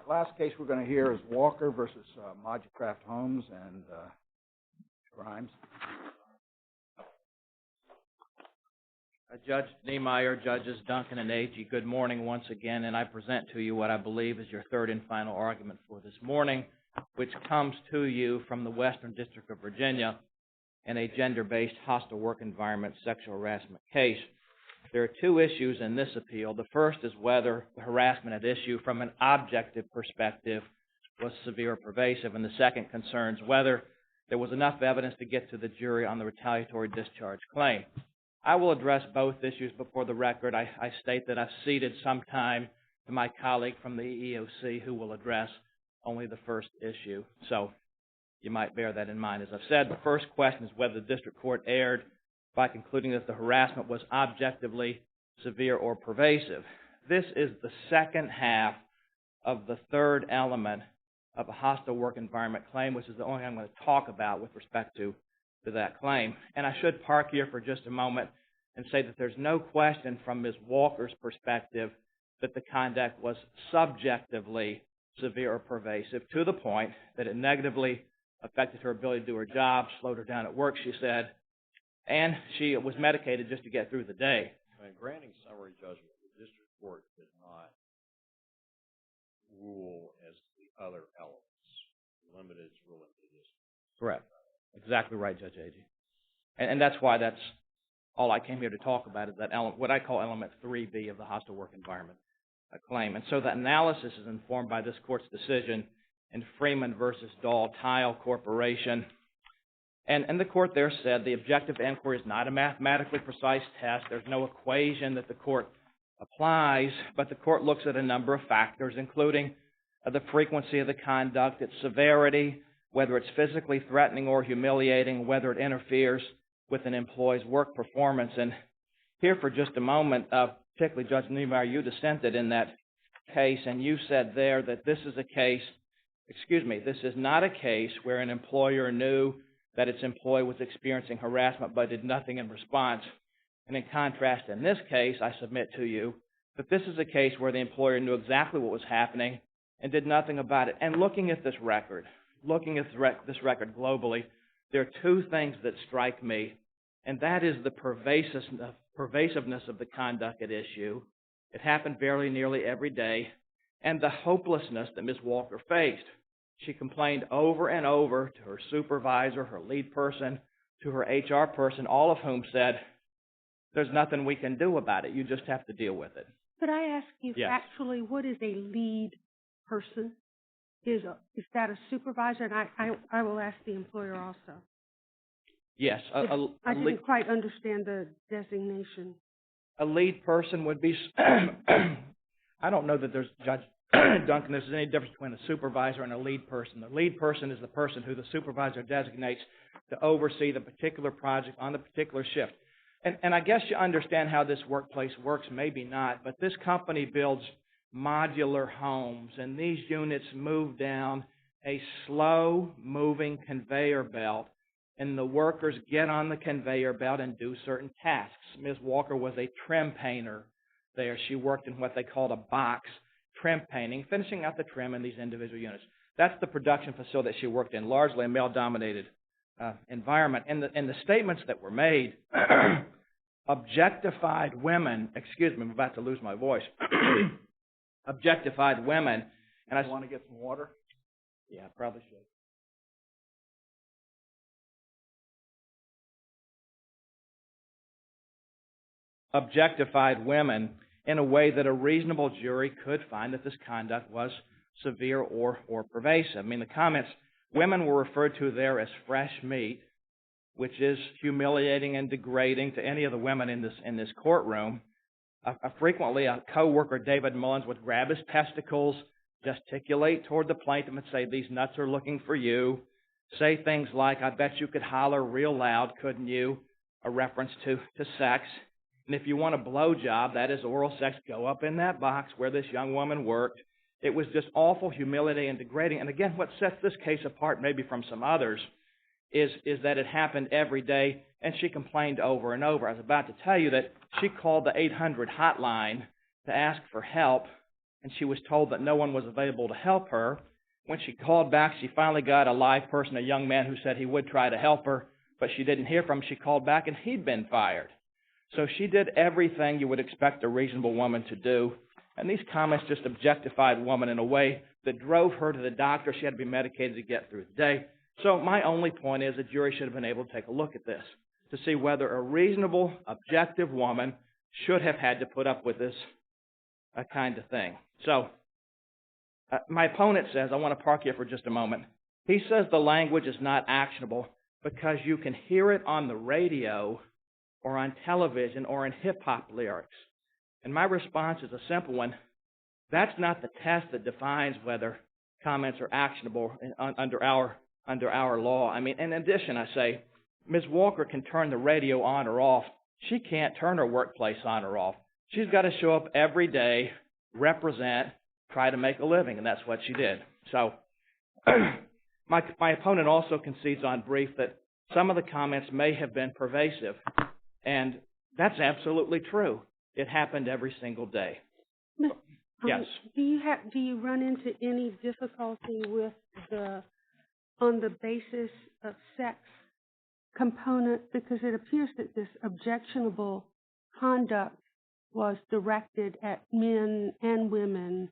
Last case we're going to hear is Walker versus Mod-U-Kraf Homes and Grimes. Judge Niemeyer, Judges Duncan and Agee, good morning once again, and I present to you what I believe is your third and final argument for this morning, which comes to you from the Western District of Virginia in a gender-based hostile work environment sexual harassment case. There are two issues in this appeal. The first is whether the harassment at issue from an objective perspective was severe or pervasive, and the second concerns whether there was enough evidence to get to the jury on the retaliatory discharge claim. I will address both issues, but for the record, I state that I've ceded some time to my colleague from the EEOC who will address only the first issue. So you might bear that in mind. As I've said, the first question is whether the district court erred by concluding that the harassment was objectively severe or pervasive. This is the second half of the third element of a hostile work environment claim, which is the only thing I'm going to talk about with respect to that claim. And I should park here for just a moment and say that there's no question from Ms. Walker's perspective that the conduct was subjectively severe or pervasive, to the point that it negatively affected her ability to do her job, slowed her down at work, she said, and she was medicated just to get through the day. In granting summary judgment, the district court did not rule as to the other elements, limited its ruling to this. Correct. Exactly right, Judge Agee. And that's why that's all I came here to talk about, is that element, what I call element 3B of the hostile work environment claim. And so that analysis is informed by this court's decision in Freeman versus Dahl Tile Corporation. And the court there said the objective inquiry is not a mathematically precise test. There's no equation that the court applies, but the court looks at a number of factors, including the frequency of the conduct, its severity, whether it's physically threatening or humiliating, whether it interferes with an employee's work performance. And here for just a moment, particularly Judge Niemeyer, you dissented in that case, and you said there that this is a case, this is not a case where an employer knew that its employee was experiencing harassment but did nothing in response. And in contrast, in this case, I submit to you that this is a case where the employer knew exactly what was happening and did nothing about it. And looking at this record, globally, there are two things that strike me, and that is the pervasiveness of the conduct at issue. It happened very nearly every day, and the hopelessness that Ms. Walker faced. She complained over and over to her supervisor, her lead person, to her HR person, all of whom said, there's nothing we can do about it. You just have to deal with it. Could I ask you Yes. Actually, what is a lead person? Is that a supervisor? And I will ask the employer also. Yes. I didn't quite understand the designation. A lead person would be, I don't know that there's, Judge Duncan, there's any difference between a supervisor and a lead person. The lead person is the person who the supervisor designates to oversee the particular project on the particular shift. And I guess you understand how this workplace works, maybe not, but this company builds modular homes, and these units move down a slow-moving conveyor belt, and the workers get on the conveyor belt and do certain tasks. Ms. Walker was a trim painter there. She worked in what they called a box trim painting, finishing out the trim in these individual units. That's the production facility that she worked in, largely a male-dominated environment. And the statements that were made objectified women, I'm about to lose my voice, objectified women. And I want to get some water? Yeah, probably should. Objectified women in a way that a reasonable jury could find that this conduct was severe or pervasive. I mean, the comments, women were referred to there as fresh meat, which is humiliating and degrading to any of the women in this courtroom. Frequently, a co-worker, David Mullins, would grab his testicles, gesticulate toward the plaintiff and say, these nuts are looking for you. Say things like, I bet you could holler real loud, couldn't you? A reference to sex. And if you want a blowjob, that is oral sex, go up in that box where this young woman worked. It was just awful, humiliating, and degrading. And again, what sets this case apart maybe from some others is that it happened every day, and she complained over and over. I was about to tell you that she called the 800 hotline to ask for help, and she was told that no one was available to help her. When she called back, she finally got a live person, a young man who said he would try to help her, but she didn't hear from him. She called back, and he'd been fired. So she did everything you would expect a reasonable woman to do, and these comments just objectified the woman in a way that drove her to the doctor. She had to be medicated to get through the day. So my only point is the jury should have been able to take a look at this to see whether a reasonable, objective woman should have had to put up with this kind of thing. So my opponent says, I want to park here for just a moment. He says the language is not actionable because you can hear it on the radio or on television or in hip-hop lyrics. And my response is a simple one. That's not the test that defines whether comments are actionable under our law. I mean, in addition, I say, Ms. Walker can turn the radio on or off. She can't turn her workplace on or off. She's got to show up every day, represent, try to make a living, and that's what she did. So my opponent also concedes on brief that some of the comments may have been pervasive, and that's absolutely true. It happened every single day. Yes. Do you run into any difficulty with on the basis of sex component, because it appears that this objectionable conduct was directed at men and women?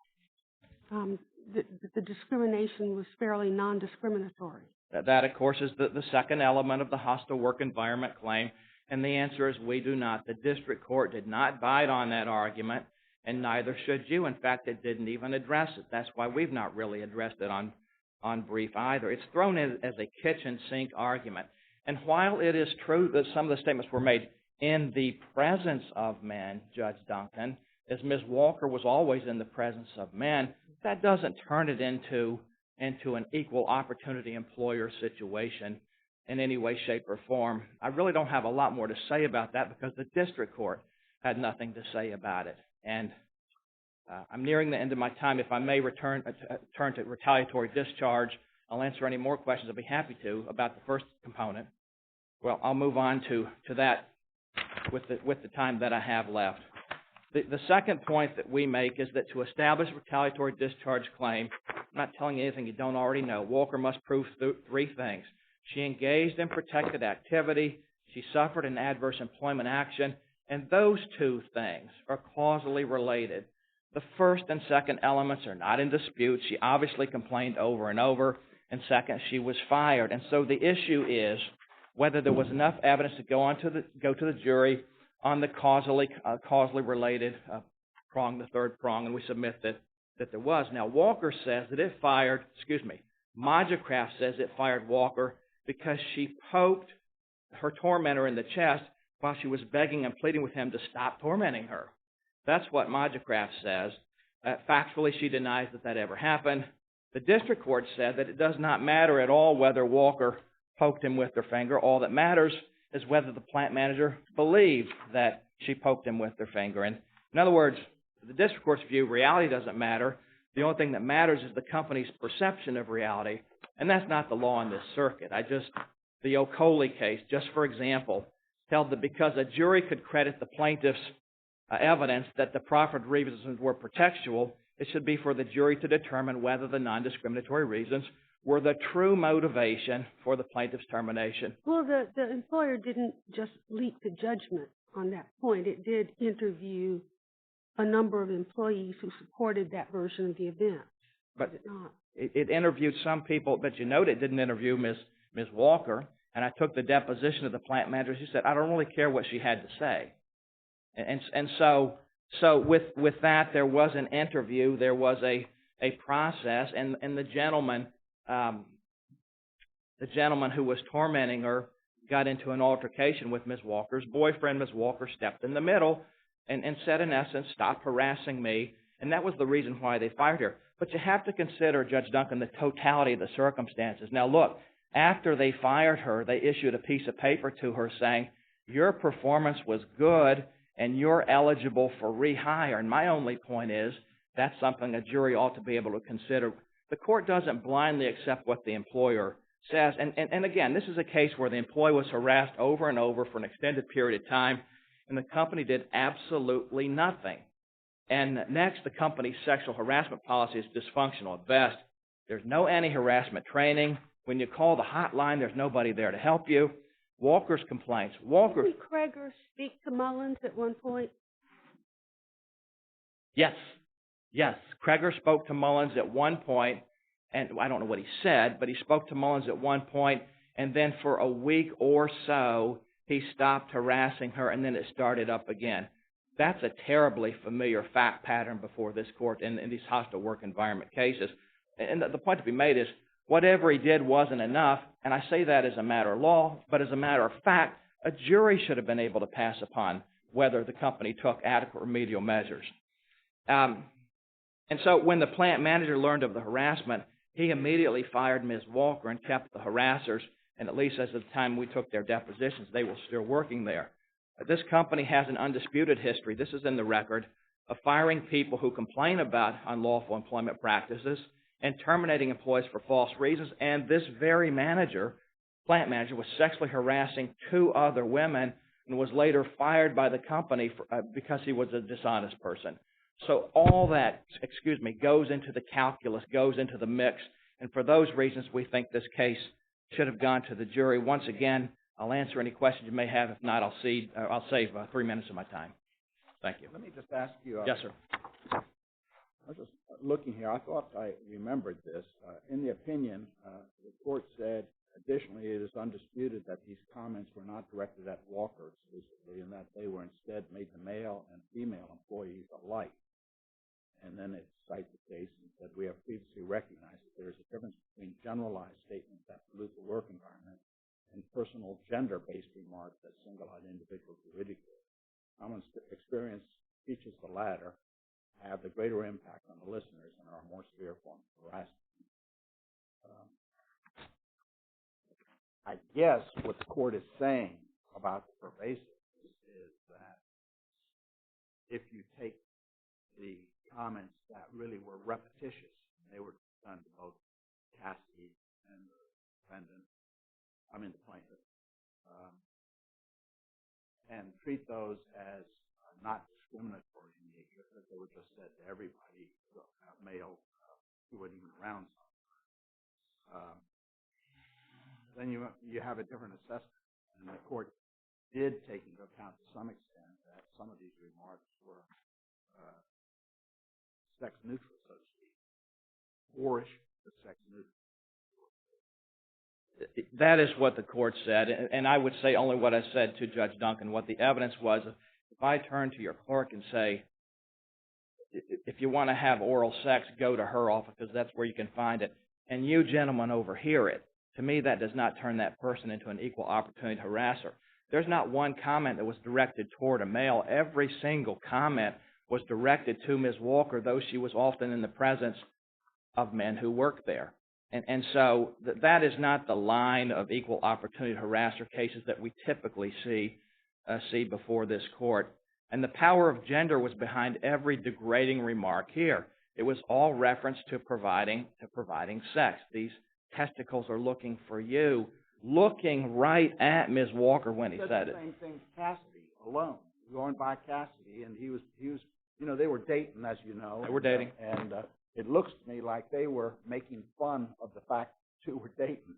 The discrimination was fairly non-discriminatory. That, of course, is the second element of the hostile work environment claim, and the answer is we do not. The district court did not bite on that argument, and neither should you. In fact, it didn't even address it. That's why we've not really addressed it on brief either. It's thrown as a kitchen sink argument. And while it is true that some of the statements were made in the presence of men, Judge Duncan, as Ms. Walker was always in the presence of men, that doesn't turn it into an equal opportunity employer situation in any way, shape, or form. I really don't have a lot more to say about that because the district court had nothing to say about it. And I'm nearing the end of my time. If I may turn to retaliatory discharge, I'll answer any more questions. I'll be happy to about the first component. Well, I'll move on to that with the time that I have left. The second point that we make is that to establish a retaliatory discharge claim, I'm not telling you anything you don't already know, Walker must prove three things. She engaged in protected activity, she suffered an adverse employment action, and those two things are causally related. The first and second elements are not in dispute. She obviously complained over and over, and second, she was fired. And so the issue is whether there was enough evidence to go to the jury on the causally related prong, the third prong, and we submit that there was. Now, Walker says that it fired, Mod-U-Kraf says it fired Walker because she poked her tormentor in the chest while she was begging and pleading with him to stop tormenting her. That's what Mod-U-Kraf says. Factually, she denies that ever happened. The district court said that it does not matter at all whether Walker poked him with her finger. All that matters is whether the plant manager believed that she poked him with her finger. And in other words, the district court's view, reality doesn't matter. The only thing that matters is the company's perception of reality, and that's not the law in this circuit. The Okole case, just for example, held that because a jury could credit the plaintiff's evidence that the proffered reasons were pretextual, it should be for the jury to determine whether the non-discriminatory reasons were the true motivation for the plaintiff's termination. Well, the employer didn't just leap to judgment on that point. It did interview a number of employees who supported that version of the event. But did it not? It interviewed some people, but you note it didn't interview Ms. Walker. And I took the deposition of the plant manager. She said, I don't really care what she had to say. And so with that, there was an interview, there was a process, and the gentleman who was tormenting her got into an altercation with Ms. Walker's boyfriend. Ms. Walker stepped in the middle and said, in essence, stop harassing me. And that was the reason why they fired her. But you have to consider, Judge Duncan, the totality of the circumstances. Now, look, after they fired her, they issued a piece of paper to her saying, your performance was good and you're eligible for rehire. And my only point is that's something a jury ought to be able to consider. The court doesn't blindly accept what the employer says. And again, this is a case where the employee was harassed over and over for an extended period of time, and the company did absolutely nothing. And next, the company's sexual harassment policy is dysfunctional at best. There's no anti-harassment training. When you call the hotline, there's nobody there to help you. Walker's complaints. Didn't Kreger speak to Mullins at one point? Yes. Kreger spoke to Mullins at one point, and I don't know what he said, but he spoke to Mullins at one point, and then for a week or so, he stopped harassing her, and then it started up again. That's a terribly familiar fact pattern before this court in these hostile work environment cases. And the point to be made is whatever he did wasn't enough, and I say that as a matter of law, but as a matter of fact, a jury should have been able to pass upon whether the company took adequate remedial measures. And so when the plant manager learned of the harassment, he immediately fired Ms. Walker and kept the harassers, and at least as of the time we took their depositions, they were still working there. This company has an undisputed history, this is in the record, of firing people who complain about unlawful employment practices and terminating employees for false reasons, and this very plant manager, was sexually harassing 2 other women and was later fired by the company because he was a dishonest person. So all that, goes into the calculus, goes into the mix, and for those reasons we think this case should have gone to the jury. Once again, I'll answer any questions you may have. If not, I'll save 3 minutes of my time. Thank you. Let me just ask you. Yes, sir. I was just looking here. I thought I remembered this. In the opinion, the court said, additionally, it is undisputed that these comments were not directed at Walker exclusively and that they were instead made to male and female employees alike. And then it cites the case and said, we have previously recognized that there is a difference between generalized statements that pollute the work environment and personal gender-based remarks that single out individuals to ridicule. Common experience teaches the latter have the greater impact on the listeners and are a more severe form of harassment. I guess what the court is saying about the pervasiveness is that if you take the comments that really were repetitious, and they were done to both Cassidy and the defendant, the plaintiff, and treat those as not discriminatory in nature, because they were just said to everybody, male, who wasn't even around sometimes, then you have a different assessment. And the court did take into account to some extent that some of these remarks were sex neutral, so to speak. Boorish, but sex neutral. That is what the court said, and I would say only what I said to Judge Duncan. What the evidence was, if I turn to your clerk and say, if you want to have oral sex, go to her office because that's where you can find it, and you gentlemen overhear it, to me that does not turn that person into an equal opportunity harasser. There's not one comment that was directed toward a male. Every single comment was directed to Ms. Walker, though she was often in the presence of men who worked there. And so that is not the line of equal opportunity harasser cases that we typically see before this court. And the power of gender was behind every degrading remark here. It was all reference to providing sex. These testicles are looking for you, looking right at Ms. Walker when he said it. The same thing Cassidy alone, going by Cassidy, and he was, they were dating, as you know. They were dating. And it looks to me like they were making fun of the fact that two were dating.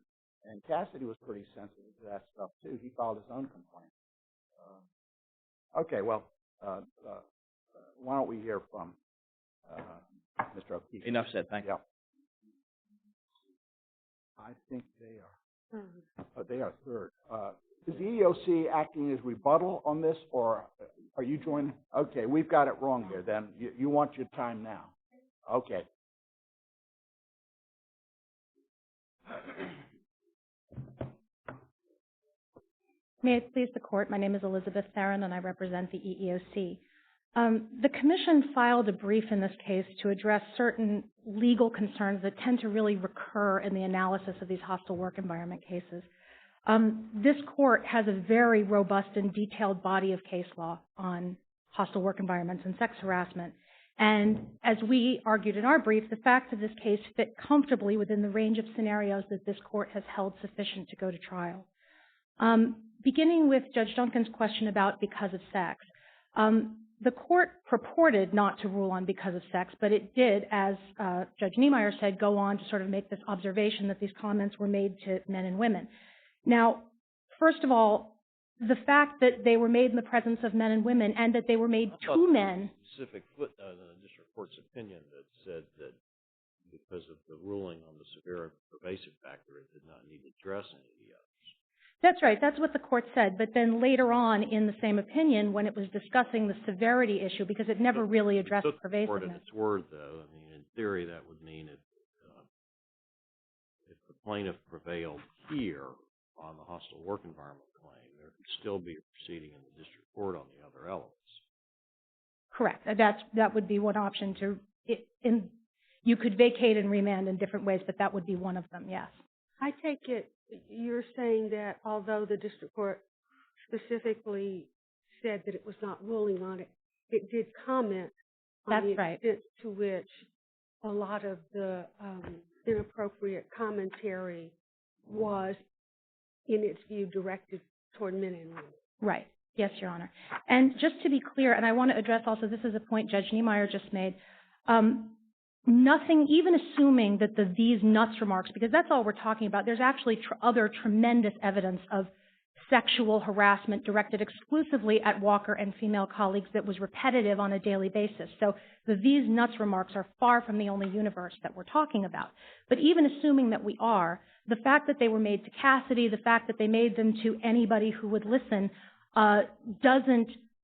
And Cassidy was pretty sensitive to that stuff, too. He filed his own complaint. Okay, well, why don't we hear from Mr. O'Keefe? Enough said. Thank you. I think they are. They are third. Is the EEOC acting as rebuttal on this, or are you joining? Okay, we've got it wrong here. Then you want your time now. Okay. May it please the Court, my name is Elizabeth Theron and I represent the EEOC. The Commission filed a brief in this case to address certain legal concerns that tend to really recur in the analysis of these hostile work environment cases. This Court has a very robust and detailed body of case law on hostile work environments and sex harassment. And as we argued in our brief, the facts of this case fit comfortably within the range of scenarios that this Court has held sufficient to go to trial. the court purported not to rule on because of sex, but it did, as Judge Niemeyer said, go on to sort of make this observation that these comments were made to men and women. Now, first of all, the fact that they were made in the presence of men and women and that they were made to men. Specific footnote in the district court's opinion that said that because of the ruling on the severe and pervasive factor, it did not need to address any of the others. That's right. That's what the court said. But then later on in the same opinion, when it was discussing the severity issue, because it never really addressed pervasiveness. It took the court at its word, though. I mean, in theory, that would mean if the plaintiff prevailed here on the hostile work environment claim, there could still be a proceeding in the district court on the other elements. Correct. That would be one option you could vacate and remand in different ways, but that would be one of them, yes. I take it you're saying that although the district court specifically said that it was not ruling on it, it did comment on the extent to which a lot of the inappropriate commentary was, in its view, directed toward men and women. Right. Yes, Your Honor. And just to be clear, and I want to address also, this is a point Judge Niemeyer just made, nothing, even assuming that these nuts remarks, because that's all we're talking about, there's actually other tremendous evidence of sexual harassment directed exclusively at Walker and female colleagues that was repetitive on a daily basis. So these nuts remarks are far from the only universe that we're talking about. But even assuming that we are, the fact that they were made to Cassidy, the fact that they made them to anybody who would listen,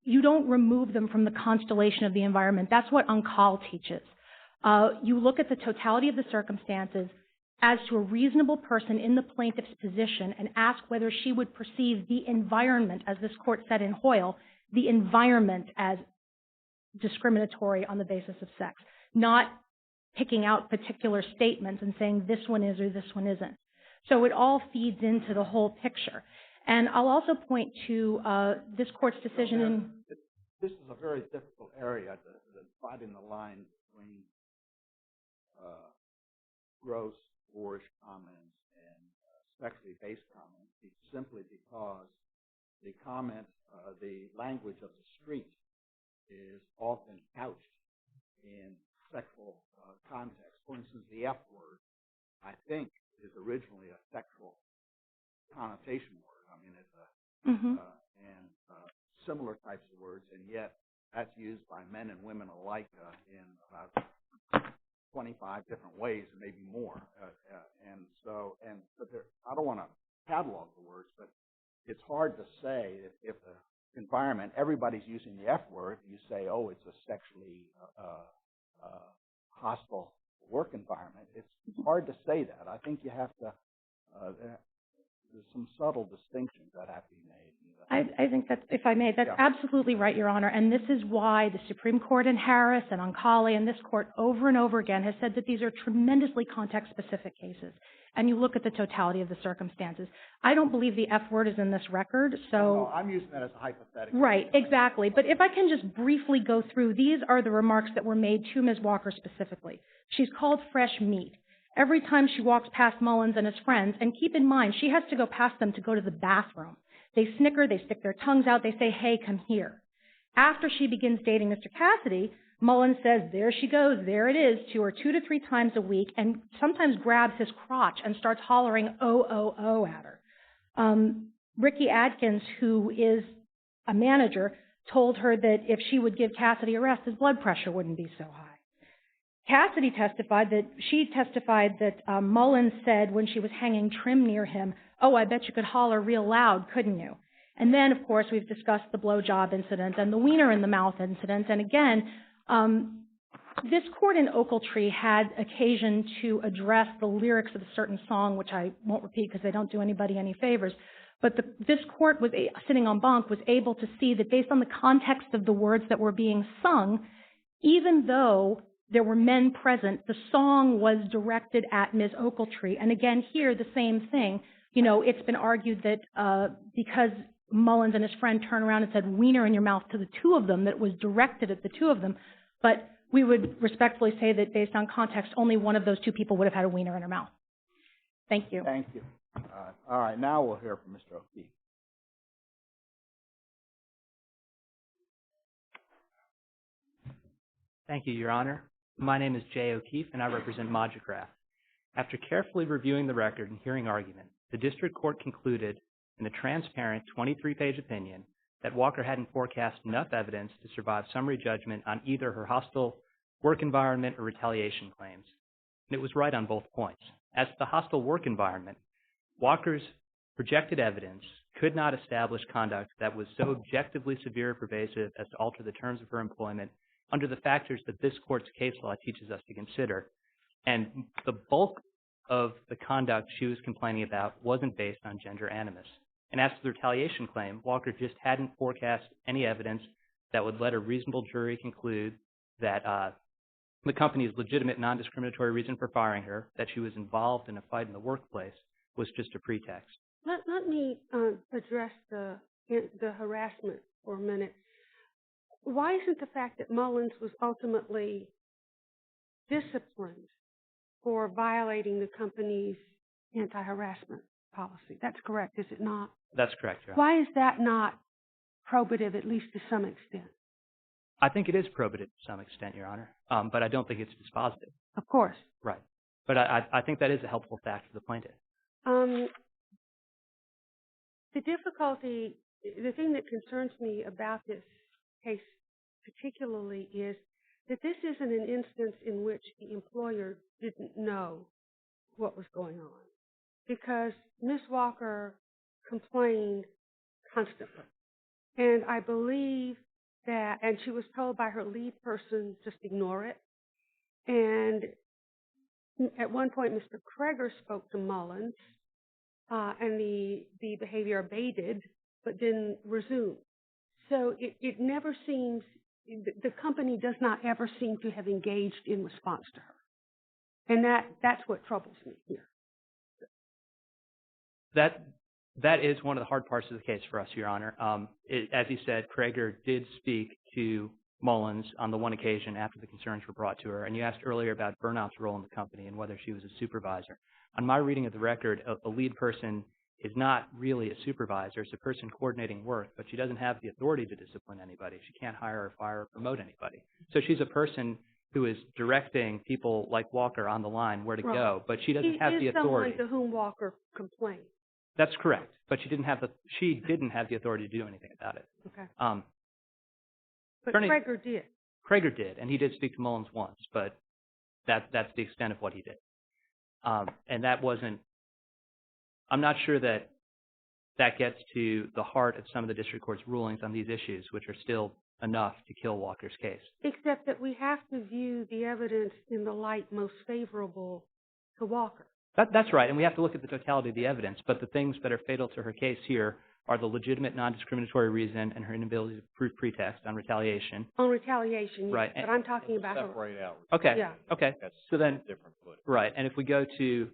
you don't remove them from the constellation of the environment. That's what Uncall teaches. You look at the totality of the circumstances as to a reasonable person in the plaintiff's position and ask whether she would perceive the environment, as this court said in Hoyle, the environment as discriminatory on the basis of sex, not picking out particular statements and saying this one is or this one isn't. So it all feeds into the whole picture. And I'll also point to this court's decision in... This is a very difficult area, dividing the line between gross, boorish comments and sexually based comments, simply because the comment, the language of the street is often couched in sexual context. For instance, the F word, I think, is originally a sexual connotation word. I mean, it's similar types of words, and yet that's used by men and women alike in about 25 different ways, and maybe more. But I don't want to catalog the words, but it's hard to say if the environment, everybody's using the F word, you say, oh, it's a sexually hostile work environment. It's hard to say that. I think you have to, there's some subtle distinctions that have to be made. I think that's, if I may, that's absolutely right, Your Honor. And this is why the Supreme Court in Harris and Oncali and this court over and over again has said that these are tremendously context-specific cases. And you look at the totality of the circumstances. I don't believe the F word is in this record, so... No, I'm using that as a hypothetical. Right, exactly. But if I can just briefly go through, these are the remarks that were made to Ms. Walker specifically. She's called fresh meat every time she walks past Mullins and his friends, and keep in mind, she has to go past them to go to the bathroom. They snicker, they stick their tongues out, they say, hey, come here. After she begins dating Mr. Cassidy, Mullins says, there she goes, there it is, to her 2 to 3 times a week, and sometimes grabs his crotch and starts hollering, oh, oh, oh, at her. Ricky Adkins, who is a manager, told her that if she would give Cassidy a rest, his blood pressure wouldn't be so high. Cassidy testified that Mullins said when she was hanging trim near him, oh, I bet you could holler real loud, couldn't you? And then, of course, we've discussed the blowjob incident and the wiener in the mouth incident. And again, this court in Ochiltree had occasion to address the lyrics of a certain song, which I won't repeat because they don't do anybody any favors. But this court, sitting en banc, was able to see that based on the context of the words that were being sung, even though there were men present, the song was directed at Ms. Ochiltree. And again, here, the same thing. You know, it's been argued that because Mullins and his friend turned around and said, wiener in your mouth to the two of them, that it was directed at the two of them. But we would respectfully say that based on context, only one of those two people would have had a wiener in her mouth. Thank you. Thank you. All right, now we'll hear from Mr. O'Keefe. Thank you, Your Honor. My name is Jay O'Keefe, and I represent Mod-U-Kraf. After carefully reviewing the record and hearing argument, the district court concluded in a transparent 23-page opinion that Walker hadn't forecast enough evidence to survive summary judgment on either her hostile work environment or retaliation claims. And it was right on both points. As to the hostile work environment, Walker's projected evidence could not establish conduct that was so objectively severe or pervasive as to alter the terms of her employment under the factors that this court's case law teaches us to consider. And the bulk of the conduct she was complaining about wasn't based on gender animus. And as to the retaliation claim, Walker just hadn't forecast any evidence that would let a reasonable jury conclude that the company's legitimate non-discriminatory reason for firing her, that she was involved in a fight in the workplace, was just a pretext. Let me address the harassment for a minute. Why isn't the fact that Mullins was ultimately disciplined for violating the company's anti-harassment policy? That's correct, is it not? That's correct, Your Honor. Why is that not probative, at least to some extent? I think it is probative to some extent, Your Honor, but I don't think it's dispositive. Of course. Right. But I think that is a helpful fact for the plaintiff. The difficulty, the thing that concerns me about this case particularly is that this isn't an instance in which the employer didn't know what was going on, because Ms. Walker complained constantly. And I believe that, and she was told by her lead person, just ignore it. And at one point, Mr. Kreger spoke to Mullins, and the behavior abated, but didn't resume. So it never seems, the company does not ever seem to have engaged in response to her. And that's what troubles me here. That is one of the hard parts of the case for us, Your Honor. As you said, Kreger did speak to Mullins on the one occasion after the concerns were brought to her. And you asked earlier about Burnout's role in the company and whether she was a supervisor. On my reading of the record, a lead person is not really a supervisor. It's a person coordinating work, but she doesn't have the authority to discipline anybody. She can't hire or fire or promote anybody. So she's a person who is directing people like Walker on the line where to go, but she doesn't have the authority. He is someone to whom Walker complained. That's correct, but she didn't have the authority to do anything about it. Okay. But Kreger did. Kreger did, and he did speak to Mullins once, but that's the extent of what he did. And that wasn't. I'm not sure that gets to the heart of some of the district court's rulings on these issues, which are still enough to kill Walker's case. Except that we have to view the evidence in the light most favorable to Walker. That's right, and we have to look at the totality of the evidence, but the things that are fatal to her case here are the legitimate non-discriminatory reason and her inability to prove pretext on retaliation. On retaliation, yes, right. But I'm talking about her. Separate out. Okay, yeah. Okay. That's so then, different footing. Right, and if we go to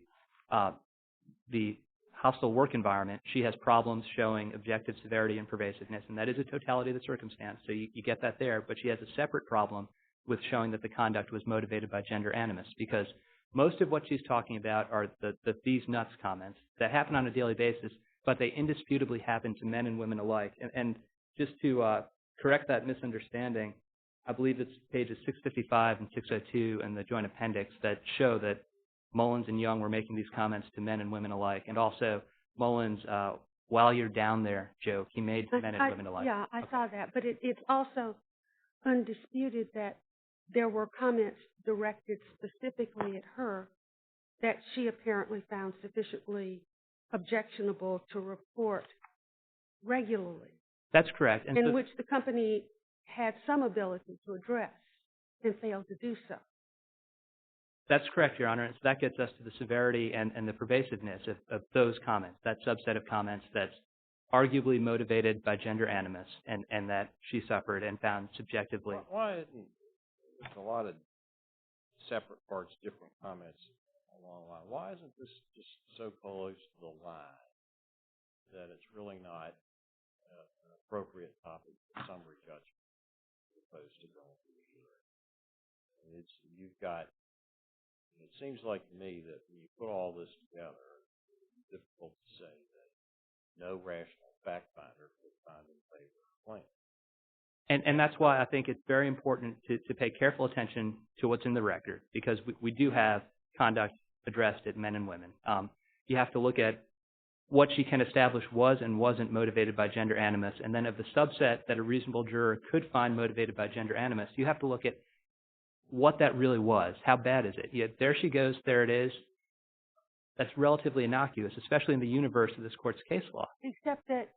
the hostile work environment, she has problems showing objective severity and pervasiveness, and that is a totality of the circumstance, so you get that there, but she has a separate problem with showing that the conduct was motivated by gender animus, because most of what she's talking about are the these nuts comments that happen on a daily basis, but they indisputably happen to men and women alike. And just to correct that misunderstanding, I believe it's pages 655 and 602 in the joint appendix that show that Mullins and Young were making these comments to men and women alike. And also, Mullins, while you're down there, joke, he made men and women alike. Yeah, I saw that. But it's also undisputed that there were comments directed specifically at her that she apparently found sufficiently objectionable to report regularly. That's correct. And which the company had some ability to address and failed to do so. That's correct, Your Honor. And so that gets us to the severity and the pervasiveness of those comments, that subset of comments that's arguably motivated by gender animus and that she suffered and found subjectively. Why isn't there's a lot of separate parts, different comments along the line? Why isn't this just so close to the line that it's really not an appropriate topic for summary judgment as opposed to going through the hearing? It seems like to me that when you put all this together, it's difficult to say that no rational fact finder could find in favor of the plaintiff. And that's why I think it's very important to pay careful attention to what's in the record, because we do have conduct addressed at men and women. You have to look at what she can establish was and wasn't motivated by gender animus, and then of the subset that a reasonable juror could find motivated by gender animus, you have to look at what that really was. How bad is it? Yeah, there she goes, there it is. That's relatively innocuous, especially in the universe of this court's case law. Except that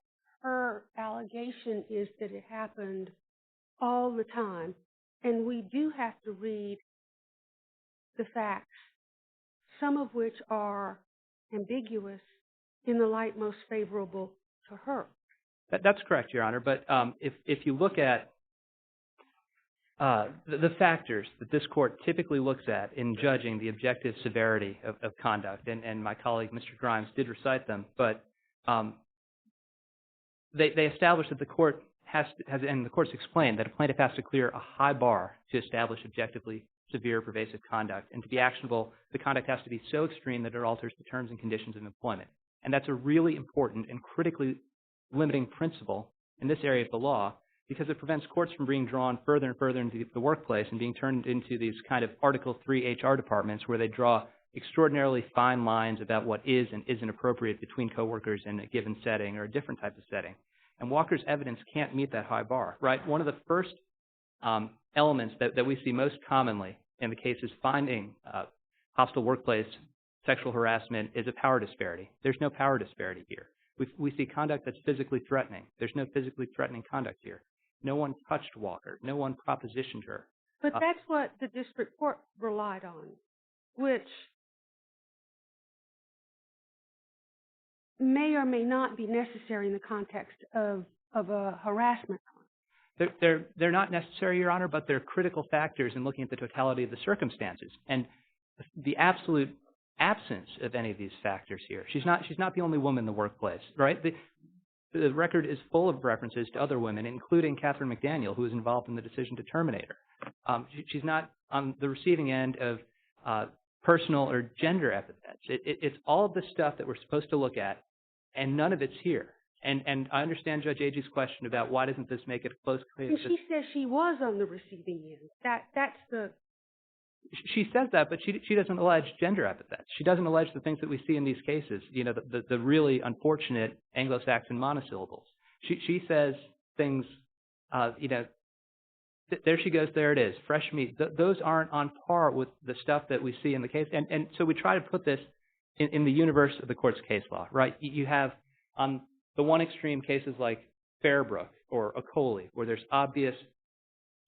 her allegation is that it happened all the time, and we do have to read the facts, some of which are ambiguous, in the light most favorable to her. That's correct, Your Honor, but if you look at the factors that this court typically looks at in judging the objective severity of conduct, and my colleague Mr. Grimes did recite them, but they establish that the court and the court's explained that a plaintiff has to clear a high bar to establish objectively severe pervasive conduct, and to be actionable, the conduct has to be so extreme that it alters the terms and conditions of employment. And that's a really important and critically limiting principle in this area of the law, because it prevents courts from being drawn further and further into the workplace and being turned into these kind of Article III HR departments where they draw extraordinarily fine lines about what is and isn't appropriate between coworkers in a given setting or a different type of setting. And Walker's evidence can't meet that high bar, right? One of the first elements that we see most commonly in the cases finding hostile workplace sexual harassment is a power disparity. There's no power disparity here. We see conduct that's physically threatening. There's no physically threatening conduct here. No one touched Walker. No one propositioned her. But that's what the district court relied on, which may or may not be necessary in the context of a harassment crime. They're not necessary, Your Honor, but they're critical factors in looking at the totality of the circumstances. And the absolute absence of any of these factors here. She's not the only woman in the workplace, right? The record is full of references to other women, including Catherine McDaniel, who was involved in the decision to terminate her. She's not on the receiving end of personal or gender epithets. It's all of the stuff that we're supposed to look at, and none of it's here. And I understand Judge Agee's question about why doesn't this make it a close case. And she says she was on the receiving end. That's the... She says that, but she doesn't allege gender epithets. She doesn't allege the things that we see in these cases, you know, the really unfortunate Anglo-Saxon monosyllables. She says things, you know, there she goes, there it is, fresh meat. Those aren't on par with the stuff that we see in the case. And so we try to put this in the universe of the court's case law, right? You have on the one extreme cases like Fairbrook or Okoli, where there's obvious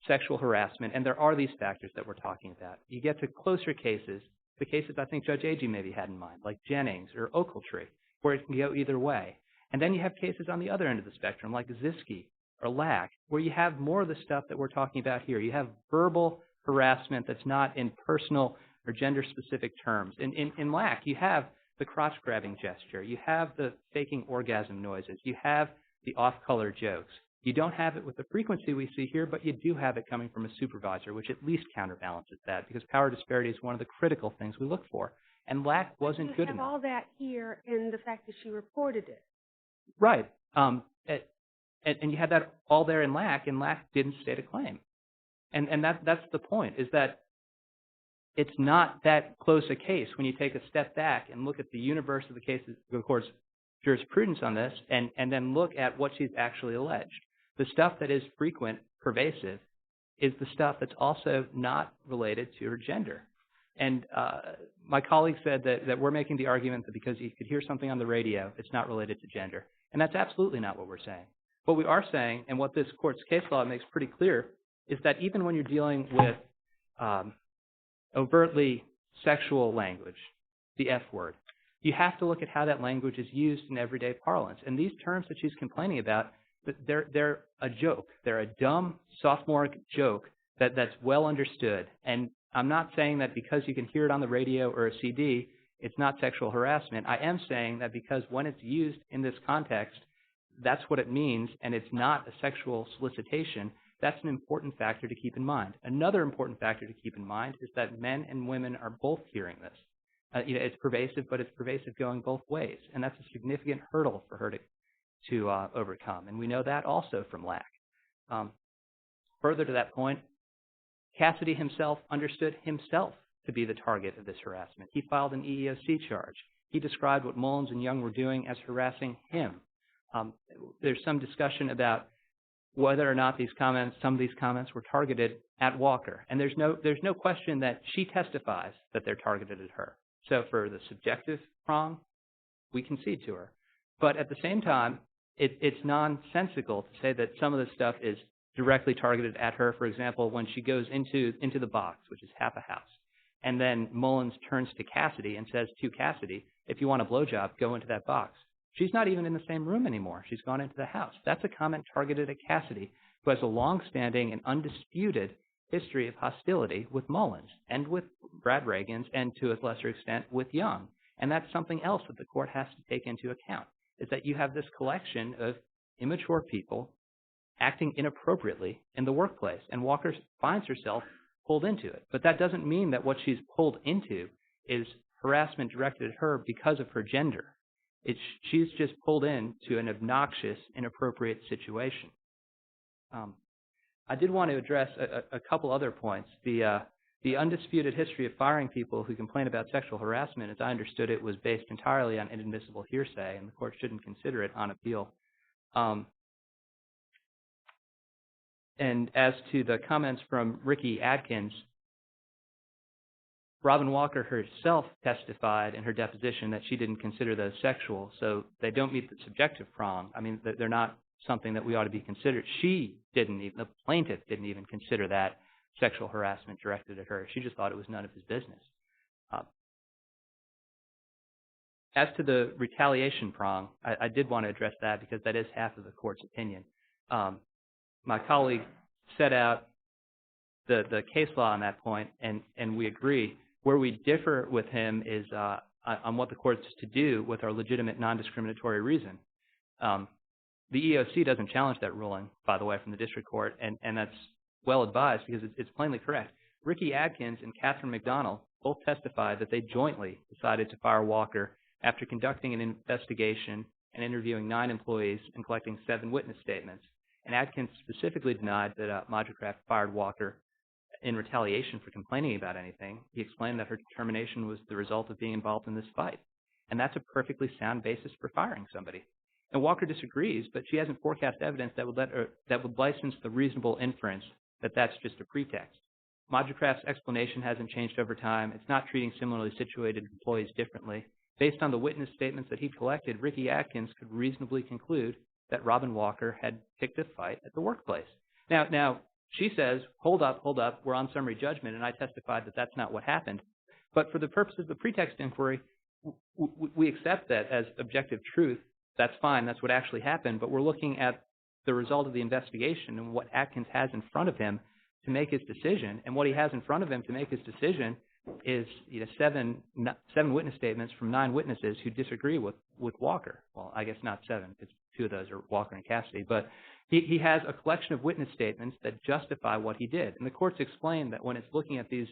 sexual harassment, and there are these factors that we're talking about. You get to closer cases, the cases I think Judge Agee maybe had in mind, like Jennings or Ochiltree, where it can go either way. And then you have cases on the other end of the spectrum, like Ziske or Lack, where you have more of the stuff that we're talking about here. You have verbal harassment that's not in personal or gender-specific terms. In Lack, you have the crotch-grabbing gesture. You have the faking orgasm noises. You have the off-color jokes. You don't have it with the frequency we see here, but you do have it coming from a supervisor, which at least counterbalances that, because power disparity is one of the critical things we look for. And Lack wasn't good enough. You have all that here in the fact that she reported it. Right. And you had that all there in Lack, and Lack didn't state a claim. And that's the point, is that it's not that close a case when you take a step back and look at the universe of the cases, of course, jurisprudence on this, and then look at what she's actually alleged. The stuff that is frequent, pervasive, is the stuff that's also not related to her gender. And my colleague said that we're making the argument that because you could hear something on the radio, it's not related to gender. And that's absolutely not what we're saying. What we are saying, and what this court's case law makes pretty clear, is that even when you're dealing with overtly sexual language, the F word, you have to look at how that language is used in everyday parlance. And these terms that she's complaining about, they're a joke. They're a dumb, sophomoric joke that's well understood. And I'm not saying that because you can hear it on the radio or a CD, it's not sexual harassment. I am saying that because when it's used in this context, that's what it means, and it's not a sexual solicitation. That's an important factor to keep in mind. Another important factor to keep in mind is that men and women are both hearing this. It's pervasive, but it's pervasive going both ways, and that's a significant hurdle for her to overcome. And we know that also from Lack. Further to that point, Cassidy himself understood himself to be the target of this harassment. He filed an EEOC charge. He described what Mullins and Young were doing as harassing him. There's some discussion about whether or not some of these comments were targeted at Walker. And there's no question that she testifies that they're targeted at her. So for the subjective prong, we concede to her. But at the same time, it's nonsensical to say that some of this stuff is directly targeted at her. For example, when she goes into the box, which is half a house, and then Mullins turns to Cassidy and says to Cassidy, if you want a blowjob, go into that box. She's not even in the same room anymore. She's gone into the house. That's a comment targeted at Cassidy, who has a long-standing and undisputed history of hostility with Mullins and with Brad Reagan's and to a lesser extent with Young. And that's something else that the court has to take into account, is that you have this collection of immature people acting inappropriately in the workplace, and Walker finds herself pulled into it. But that doesn't mean that what she's pulled into is harassment directed at her because of her gender. She's just pulled into an obnoxious, inappropriate situation. I did want to address a couple other points. The undisputed history of firing people who complain about sexual harassment, as I understood it, was based entirely on inadmissible hearsay, and the court shouldn't consider it on appeal. And as to the comments from Ricky Adkins, Robin Walker herself testified in her deposition that she didn't consider those sexual, so they don't meet the subjective prong. I mean, they're not something that we ought to be considered. The plaintiff didn't even consider that sexual harassment directed at her. She just thought it was none of his business. As to the retaliation prong, I did want to address that because that is half of the court's opinion. My colleague set out the case law on that point, and we agree. Where we differ with him is on what the court's to do with our legitimate non-discriminatory reason. The EEOC doesn't challenge that ruling, by the way, from the district court, and that's well advised because it's plainly correct. Ricky Adkins and Catherine McDonald both testified that they jointly decided to fire Walker after conducting an investigation and interviewing 9 employees and collecting 7 witness statements. And Adkins specifically denied that Mod-U-Kraf fired Walker in retaliation for complaining about anything. He explained that her determination was the result of being involved in this fight. And that's a perfectly sound basis for firing somebody. And Walker disagrees, but she hasn't forecast evidence that would license the reasonable inference that that's just a pretext. Mod-U-Kraf's explanation hasn't changed over time. It's not treating similarly situated employees differently. Based on the witness statements that he collected, Ricky Adkins could reasonably conclude that Robin Walker had picked a fight at the workplace. Now, she says, hold up, we're on summary judgment, and I testified that that's not what happened. But for the purposes of the pretext inquiry, we accept that as objective truth. That's fine, that's what actually happened, but we're looking at the result of the investigation and what Adkins has in front of him to make his decision. And what he has in front of him to make his decision is 7 witness statements from 9 witnesses who disagree with Walker. Well, I guess not 7, because 2 of those are Walker and Cassidy. But he has a collection of witness statements that justify what he did. And the court's explained that when it's looking at these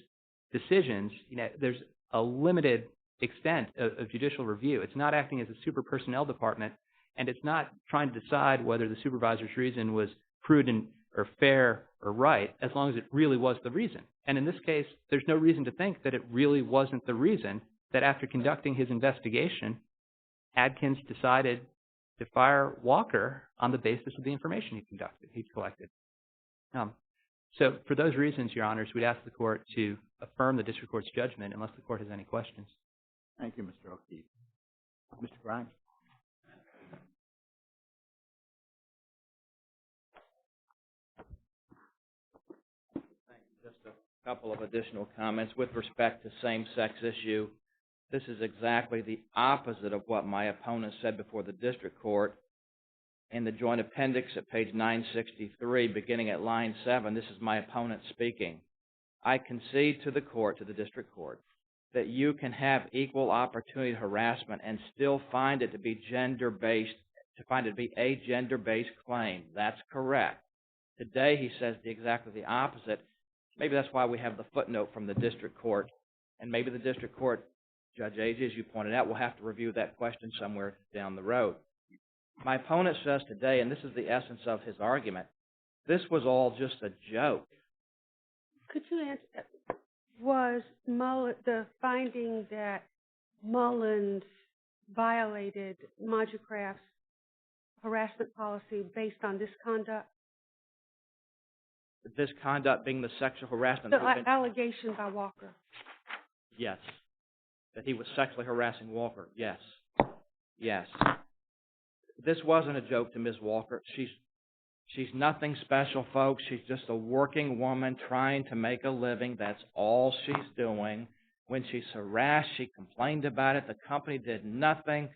decisions, there's a limited extent of judicial review. It's not acting as a super personnel department, and it's not trying to decide whether the supervisor's reason was prudent or fair or right, as long as it really was the reason. And in this case, there's no reason to think that it really wasn't the reason that after conducting his investigation, Adkins decided to fire Walker on the basis of the information he collected. So for those reasons, Your Honors, we'd ask the court to affirm the district court's judgment unless the court has any questions. Thank you, Mr. O'Keefe. Mr. Grimes. Just a couple of additional comments with respect to same-sex issue. This is exactly the opposite of what my opponent said before the district court. In the joint appendix at page 963, beginning at line 7, this is my opponent speaking. I concede to the court, to the district court, that you can have equal opportunity harassment and still find it to be gender-based, to find it to be a gender-based claim. That's correct. Today he says exactly the opposite. Maybe that's why we have the footnote from the district court. And maybe the district court, Judge Agee, as you pointed out, will have to review that question somewhere down the road. My opponent says today, and this is the essence of his argument, This was all just a joke. Could you answer, was the finding that Mullins violated Mod-U-Kraf's harassment policy based on this conduct? This conduct being the sexual harassment. The allegation by Walker. Yes. That he was sexually harassing Walker. Yes. Yes. This wasn't a joke to Ms. Walker. She's nothing special, folks. She's just a working woman trying to make a living. That's all she's doing. When she's harassed, she complained about it. The company did nothing.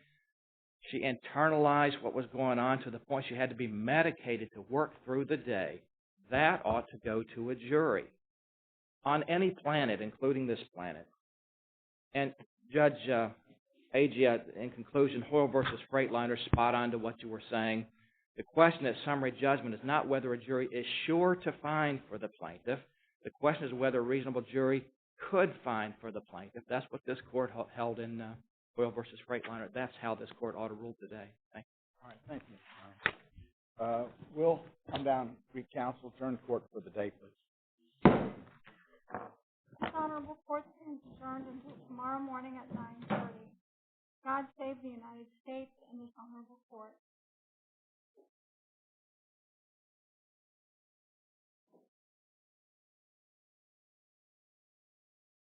She internalized what was going on to the point she had to be medicated to work through the day. That ought to go to a jury on any planet, including this planet. And Judge Agee, in conclusion, Hoyle versus Freightliner, spot on to what you were saying. The question at summary judgment is not whether a jury is sure to find for the plaintiff. The question is whether a reasonable jury could find for the plaintiff. That's what this court held in Hoyle versus Freightliner. That's how this court ought to rule today. Thank you. All right, thank you. We'll come down, Greek counsel, turn the court for the day, please. This honorable court is adjourned until tomorrow morning at 9:30. God save the United States and this honorable court.